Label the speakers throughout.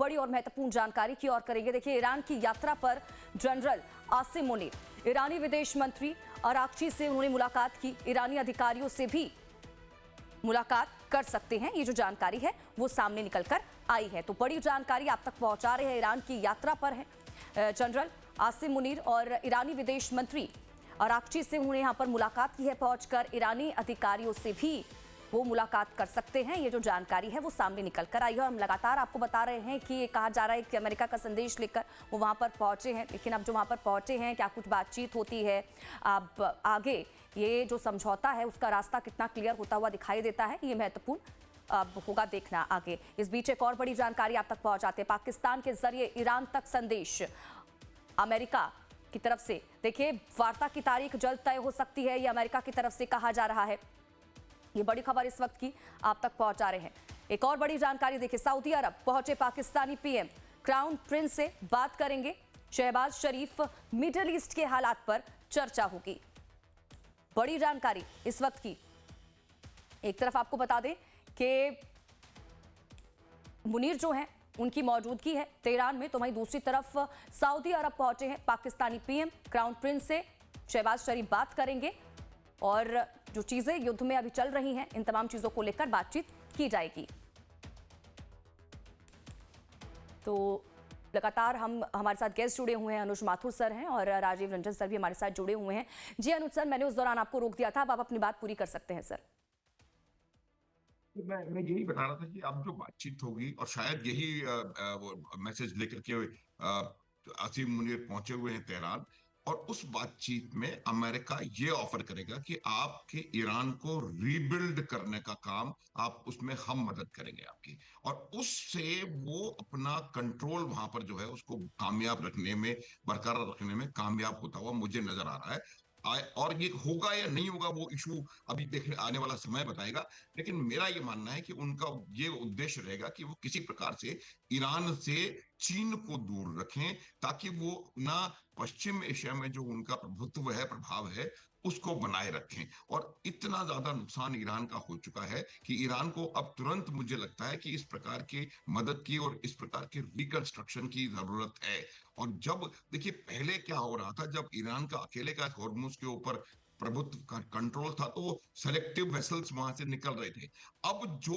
Speaker 1: बड़ी और महत्वपूर्ण जानकारी की ओर करेंगे। देखिए, ईरान की यात्रा पर जनरल आसिम मुनीर, ईरानी विदेश मंत्री अराक्ची से उन्होंने मुलाकात की। ईरानी अधिकारियों से भी मुलाकात कर सकते हैं, ये जो जानकारी है वो सामने निकलकर आई है। तो बड़ी जानकारी आप तक पहुंचा रहे हैं। ईरान की यात्रा पर है जनरल आसिम मुनीर और ईरानी विदेश मंत्री अराक्ची से उन्होंने यहाँ पर मुलाकात की है। पहुंचकर ईरानी अधिकारियों से भी वो मुलाकात कर सकते हैं, ये जो जानकारी है वो सामने निकल कर आई है। और हम लगातार आपको बता रहे हैं कि ये कहा जा रहा है कि अमेरिका का संदेश लेकर वो वहाँ पर पहुंचे हैं, लेकिन अब जो वहाँ पर पहुंचे हैं, क्या कुछ बातचीत होती है, अब आगे ये जो समझौता है उसका रास्ता कितना क्लियर होता हुआ दिखाई देता है, ये महत्वपूर्ण अब होगा देखना आगे। इस बीच एक और बड़ी जानकारी आप तक पहुंचाते हैं। पाकिस्तान के जरिए ईरान तक संदेश अमेरिका की तरफ से। देखिए, वार्ता की तारीख जल्द तय हो सकती है, ये अमेरिका की तरफ से कहा जा रहा है। ये बड़ी खबर इस वक्त की आप तक पहुंचा रहे हैं। एक और बड़ी जानकारी देखिए, सऊदी अरब पहुंचे पाकिस्तानी पीएम, क्राउन प्रिंस से बात करेंगे। शहबाज शरीफ, मिडिल ईस्ट के हालात पर चर्चा होगी। बड़ी जानकारी इस वक्त की। एक तरफ आपको बता दें कि मुनीर जो हैं उनकी मौजूदगी है तेहरान में, तो वहीं दूसरी तरफ सऊदी अरब पहुंचे हैं पाकिस्तानी पीएम, क्राउन प्रिंस से शहबाज शरीफ बात करेंगे और जो चीजें युद्ध में अभी चल रही हैं इन तमाम चीजों को लेकर बातचीत की जाएगी। तो लगातार हमारे साथ गेस्ट जुड़े हुए हैं, अनुज माथुर सर हैं और राजीव रंजन सर भी हमारे साथ जुड़े हुए हैं। जी अनुज सर, मैंने उस दौरान आपको रोक दिया था, अब आप अपनी बात पूरी कर सकते हैं सर।
Speaker 2: मैं यही बता रहा था कि अब जो बातचीत होगी और शायद यही वो मैसेज लेकर के आसिम मुनीर पहुंचे हुए हैं तेहरान, और उस बातचीत में अमेरिका ये ऑफर करेगा कि आपके ईरान को रीबिल्ड करने का काम, आप उसमें हम मदद करेंगे आपकी, और उससे वो अपना कंट्रोल वहां पर जो है उसको कामयाब रखने में, बरकरार रखने में कामयाब होता हुआ मुझे नजर आ रहा है। और ये होगा या नहीं होगा वो इशू अभी देखने आने वाला समय बताएगा, लेकिन मेरा ये मानना है कि उनका ये उद्देश्य रहेगा कि वो किसी प्रकार से ईरान से चीन को दूर रखें, ताकि वो ना पश्चिम एशिया में जो उनका प्रभुत्व है, प्रभाव है, उसको बनाए रखें। और इतना ज्यादा नुकसान ईरान का हो चुका है कि ईरान को अब तुरंत मुझे लगता है कि इस प्रकार की मदद की और इस प्रकार के रिकंस्ट्रक्शन की जरूरत है। और जब देखिए पहले क्या हो रहा था, जब ईरान का अकेले का हॉर्मुज के ऊपर प्रभुत्व का कंट्रोल था तो वो सेलेक्टिव वेसल्स वहां से निकल रहे थे। अब जो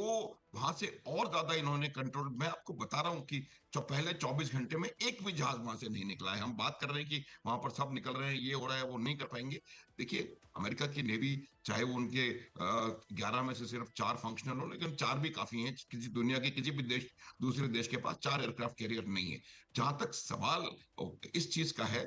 Speaker 2: वहां से और ज्यादा इन्होंने कंट्रोल, मैं आपको बता रहा हूं कि जो पहले 24 घंटे में एक भी जहाज वहां से नहीं निकला है। हम बात कर रहे हैं कि वहां पर सब निकल रहे हैं, ये हो रहा है, वो नहीं कर पाएंगे। देखिए, अमेरिका की नेवी, चाहे वो उनके 11 में से सिर्फ 4 फंक्शनल हो, लेकिन 4 भी काफी हैं। किसी दुनिया के किसी भी देश, दूसरे देश के पास 4 एयरक्राफ्ट कैरियर नहीं है। जहां तक सवाल इस चीज का है,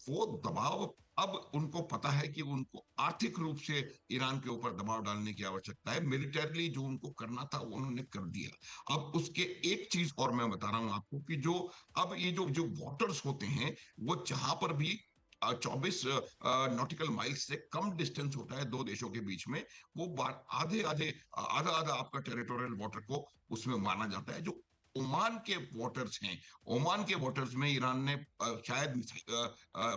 Speaker 2: वो दबाव, अब उनको पता है कि उनको आर्थिक रूप से ईरान के ऊपर दबाव डालने की आवश्यकता है। मिलिटरली जो उनको करना था वो उन्होंने कर दिया। अब उसके एक चीज और मैं बता रहा हूं आपको कि जो अब ये जो जो वाटर्स होते हैं, वो जहां पर भी 24 नॉटिकल माइल्स से कम डिस्टेंस होता है दो देशों के बीच में, वो आधे आधे आधा आधा आपका टेरिटोरियल वाटर को उसमें माना जाता है। जो ओमान के वाटर्स हैं, ओमान के वाटर्स में ईरान ने शायद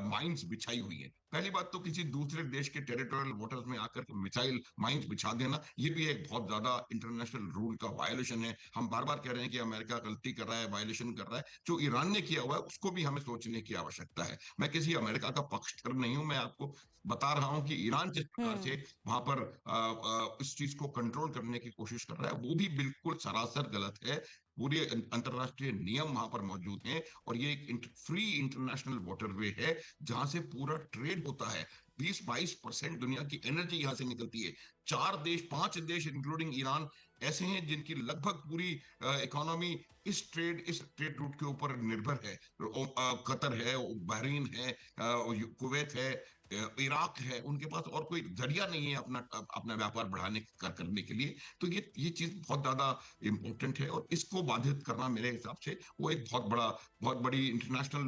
Speaker 2: माइंस बिछाई हुई है। पहली बात तो किसी दूसरे देश के टेरिटोरियल वाटर्स में आकर के मिसाइल माइंस बिछा देना, ये भी एक बहुत ज्यादा इंटरनेशनल रूल का वायलेशन है। हम बार बार कह रहे हैं कि अमेरिका गलती कर रहा है, वायलेशन कर रहा है। जो ईरान ने किया हुआ है उसको भी हमें सोचने की आवश्यकता है। मैं किसी अमेरिका का पक्षधर नहीं हूं, मैं आपको बता रहा हूं कि ईरान जिस प्रकार से वहां पर इस चीज को कंट्रोल करने की कोशिश कर रहा है, वो भी बिल्कुल सरासर गलत है। पूरे अंतरराष्ट्रीय नियम वहां पर मौजूद हैं, और ये एक फ्री इंटरनेशनल वाटरवे है जहां से पूरा ट्रेड होता है। 20-22% दुनिया की एनर्जी यहां से निकलती है। 5 देश इंक्लूडिंग ईरान ऐसे हैं जिनकी लगभग पूरी इकोनॉमी इस ट्रेड रूट के ऊपर निर्भर है। कतर है, बहरीन है, कुवैत है, इराक है। उनके पास और कोई जरिया नहीं है अपना अपना व्यापार बढ़ाने करने के लिए। तो ये चीज बहुत ज्यादा इंपॉर्टेंट है, और इसको बाधित करना मेरे हिसाब से वो एक बहुत बड़ी इंटरनेशनल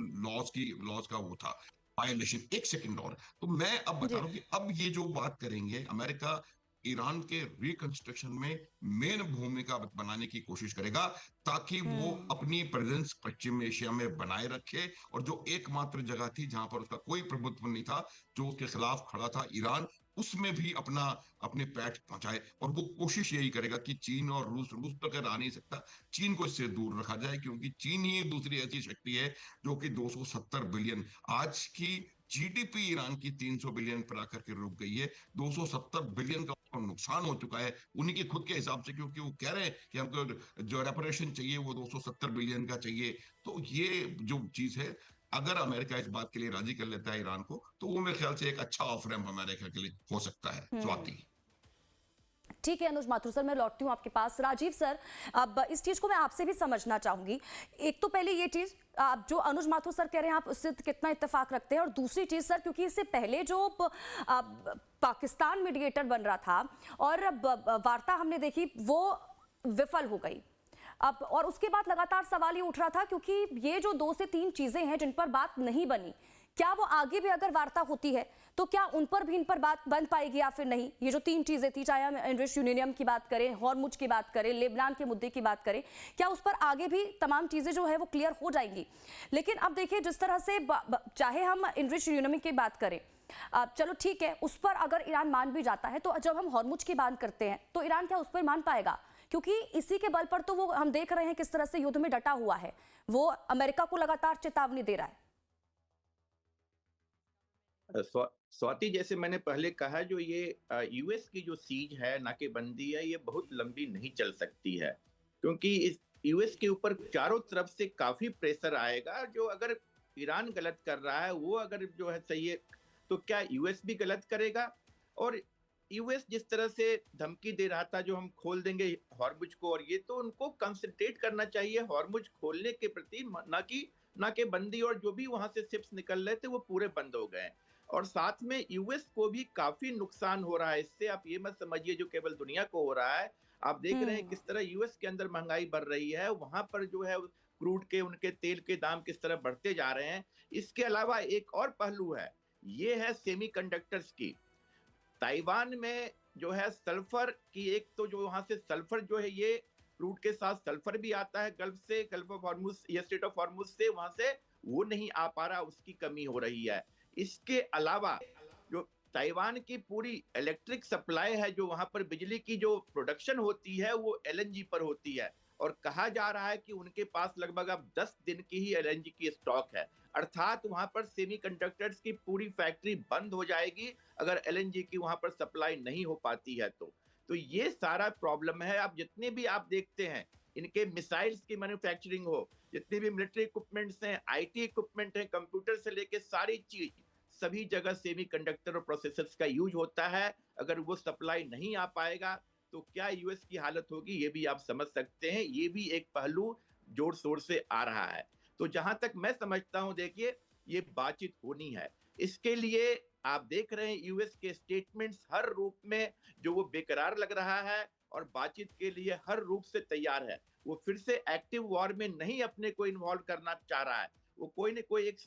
Speaker 2: लॉज का वो था, वायलेशन। एक सेकंड और, तो मैं अब बता
Speaker 1: जी।
Speaker 2: रहा हूं कि अब ये जो बात करेंगे, अमेरिका ईरान के रिकंस्ट्रक्शन में मेन भूमिका बनाने की कोशिश करेगा, ताकि वो अपनी प्रेजेंस पश्चिम एशिया में बनाए रखे। और जो एकमात्र जगह थी जहां पर उसका कोई प्रभुत्व नहीं था, जो उसके खिलाफ खड़ा था, ईरान, उसमें भी अपना अपने पैठ पहुंचाए, और वो कोशिश यही करेगा कि चीन और रूस तो खैर आ नहीं सकता, चीन को इससे दूर रखा जाए, क्योंकि चीन ही एक दूसरी ऐसी शक्ति है जो कि 270 बिलियन, आज की जीडीपी ईरान की 300 बिलियन पर आकर के रुक गई है। 270 बिलियन का उसको नुकसान हो चुका है उन्हीं के खुद के हिसाब से, क्योंकि वो कह रहे हैं कि हमको जो रेपरेशन चाहिए वो 270 बिलियन का चाहिए। तो ये जो चीज है, अगर अमेरिका इस बात के लिए राजी कर लेता है ईरान को, तो वो मेरे ख्याल से एक अच्छा ऑफ रैम्प अमेरिका के लिए हो सकता है। स्वाति।
Speaker 1: ठीक है अनुज माथुर सर, मैं लौटती हूँ आपके पास। राजीव सर, अब इस चीज को मैं आपसे भी समझना चाहूंगी। एक तो पहले ये चीज आप जो अनुज माथुर सर कह रहे हैं, आप उससे कितना इत्तेफाक रखते हैं, और दूसरी चीज सर, क्योंकि इससे पहले जो पाकिस्तान मीडिएटर बन रहा था और वार्ता हमने देखी वो विफल हो गई। अब और उसके बाद लगातार सवाल ये उठ रहा था, क्योंकि ये जो 2 से 3 चीजें हैं जिन पर बात नहीं बनी, क्या वो आगे भी अगर वार्ता होती है तो क्या उन पर भी इन पर बात बन पाएगी या फिर नहीं? ये जो 3 चीजें थी, चाहे हम एनरिच्ड यूरेनियम की बात करें, हॉर्मुज की बात करें, लेबनान के मुद्दे की बात करें, क्या उस पर आगे भी तमाम चीजें जो है वो क्लियर हो जाएंगी? लेकिन अब देखिए, जिस तरह से चाहे हम एनरिच्ड यूरेनियम की बात करें, चलो ठीक है, उस पर अगर ईरान मान भी जाता है, तो जब हम हॉर्मुज की बात करते हैं तो ईरान क्या उस पर मान पाएगा? क्योंकि इसी के बल पर तो वो हम देख रहे हैं किस तरह से युद्ध में डटा हुआ है, वो अमेरिका को लगातार चेतावनी दे रहा है।
Speaker 3: स्वाति, जैसे मैंने पहले कहा, जो ये यूएस की जो सीज है, नाकेबंदी है, ये बहुत लंबी नहीं चल सकती है, क्योंकि इस यूएस के ऊपर चारों तरफ से काफी प्रेशर आएगा। जो अगर ईरान गलत कर रहा है, वो अगर जो है सही है, तो क्या यूएस भी गलत करेगा? और यूएस जिस तरह से धमकी दे रहा था, जो हम खोल देंगे हॉर्मुज को, और ये तो उनको कंसंट्रेट करना चाहिए हॉर्मुज खोलने के प्रति, नाकेबंदी और जो भी वहां से शिप्स निकल रहे थे वो पूरे बंद हो गए। और साथ में यूएस को भी काफी नुकसान हो रहा है इससे। आप ये मत समझिए जो केवल दुनिया को हो रहा है, आप देख रहे हैं किस तरह यूएस के अंदर महंगाई बढ़ रही है, वहां पर जो है क्रूड के, उनके तेल के दाम किस तरह बढ़ते जा रहे हैं। इसके अलावा एक और पहलू है, ये है सेमीकंडक्टर्स की। ताइवान में जो है सल्फर की, एक तो जो वहां से सल्फर जो है, ये क्रूड के साथ सल्फर भी आता है गल्फ से, गल्फ ऑफ हॉर्मुज या स्ट्रेट ऑफ हॉर्मुज से, वहां से वो नहीं आ पा रहा, उसकी कमी हो रही है। इसके अलावा जो ताइवान की पूरी इलेक्ट्रिक सप्लाई है, जो वहां पर बिजली की जो प्रोडक्शन होती है, वो एलएनजी पर होती है, और कहा जा रहा है कि उनके पास लगभग अब 10 दिन की ही एलएनजी की स्टॉक है। अर्थात वहां पर सेमीकंडक्टर्स की पूरी फैक्ट्री बंद हो जाएगी अगर एलएनजी की वहां पर सप्लाई नहीं हो पाती है तो ये सारा प्रॉब्लम है। आप जितने भी आप देखते हैं, इनके मिसाइल्स की मैन्युफैक्चरिंग हो, जितने भी मिलिट्री इक्विपमेंट्स हैं, आईटी इक्विपमेंट हैं, कंप्यूटर से लेके सारी चीज, सभी जगह सेमीकंडक्टर और प्रोसेसर्स का यूज होता है। अगर वो सप्लाई नहीं आ पाएगा तो क्या यूएस की हालत होगी, ये भी आप समझ सकते हैं। ये भी एक पहलू जोर शोर से आ रहा है। तो जहां तक मैं समझता हूं, देखिए, ये बातचीत होनी है। इसके लिए आप देख रहे हैं यूएस के स्टेटमेंट्स हर रूप में जो वो बेकरार लग रहा है और बातचीत के लिए हर रूप से तैयार है। वो फिर से एक्टिव वॉर में नहीं अपने को इन्वॉल्व करना चाह रहा है। वो कोई न कोई एक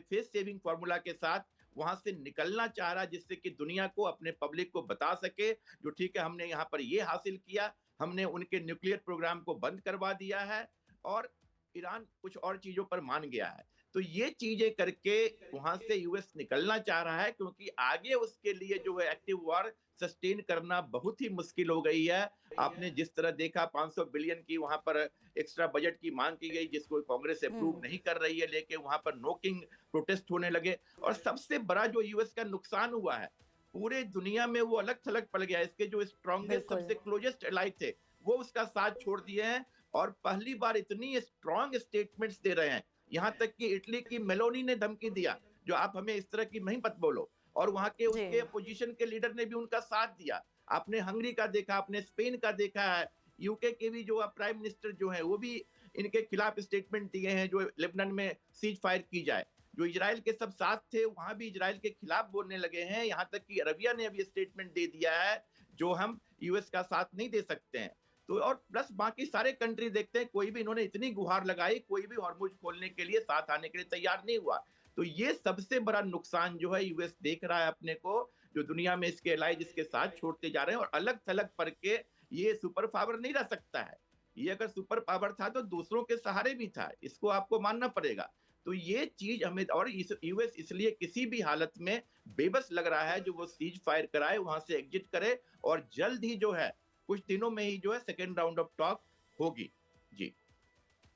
Speaker 3: फेस सेविंग फॉर्मूला के साथ वहां से निकलना चाह रहा है, जिससे कि दुनिया को, अपने पब्लिक को बता सके जो ठीक है, हमने यहाँ पर ये हासिल किया, हमने उनके न्यूक्लियर प्रोग्राम को बंद करवा दिया है और ईरान कुछ और चीजों पर मान गया है। तो ये चीजें करके वहां से यूएस निकलना चाह रहा है, क्योंकि आगे उसके लिए जो है एक्टिव वॉर सस्टेन करना बहुत ही मुश्किल हो गई है। आपने जिस तरह देखा 500 बिलियन की वहां पर एक्स्ट्रा बजट की मांग की गई, जिसको कांग्रेस अप्रूव नहीं कर रही है, लेके वहां पर नोकिंग प्रोटेस्ट होने लगे। और सबसे बड़ा जो यूएस का नुकसान हुआ है, पूरे दुनिया में वो अलग थलग पड़ गया। इसके जो स्ट्रॉन्गेस्ट, सबसे क्लोजेस्ट एलाइ थे, वो उसका साथ छोड़ दिए हैं और पहली बार इतनी स्ट्रॉन्ग स्टेटमेंट्स दे रहे हैं। यहाँ तक कि इटली की मेलोनी ने धमकी दिया, जो आप हमें इस तरह की नहीं मत बोलो, और वहां के उसके अपोजिशन के लीडर ने भी उनका साथ दिया। आपने हंगरी का देखा, आपने स्पेन का देखा है, यूके के भी जो प्राइम मिनिस्टर जो है वो भी इनके खिलाफ स्टेटमेंट दिए हैं, जो लेबनान में सीज फायर की जाए। जो इजराइल के सब साथ थे, वहां भी इजराइल के खिलाफ बोलने लगे हैं। यहाँ तक कि अरबिया ने अभी स्टेटमेंट दे दिया है, जो हम यूएस का साथ नहीं दे सकते हैं। तो और प्लस बाकी सारे कंट्री देखते हैं, कोई भी इन्होंने इतनी गुहार लगाई, कोई भी हॉर्मुज खोलने के लिए साथ आने के लिए तैयार नहीं हुआ। तो ये सबसे बड़ा नुकसान जो है यूएस देख रहा है अपने को, जो दुनिया में इसके एलाइज इसके साथ छोड़ते जा रहे हैं, और अलग थलग पड़ के ये सुपर पावर नहीं रह सकता है। ये अगर सुपर पावर था तो दूसरों के सहारे भी था, इसको आपको मानना पड़ेगा। तो ये चीज हमें, और यूएस इसलिए किसी भी हालत में बेबस लग रहा है जो वो सीज फायर कराए, वहां से एग्जिट करे, और जल्द ही जो है कुछ दिनों में ही जो है सेकेंड राउंड ऑफ टॉक होगी। जी।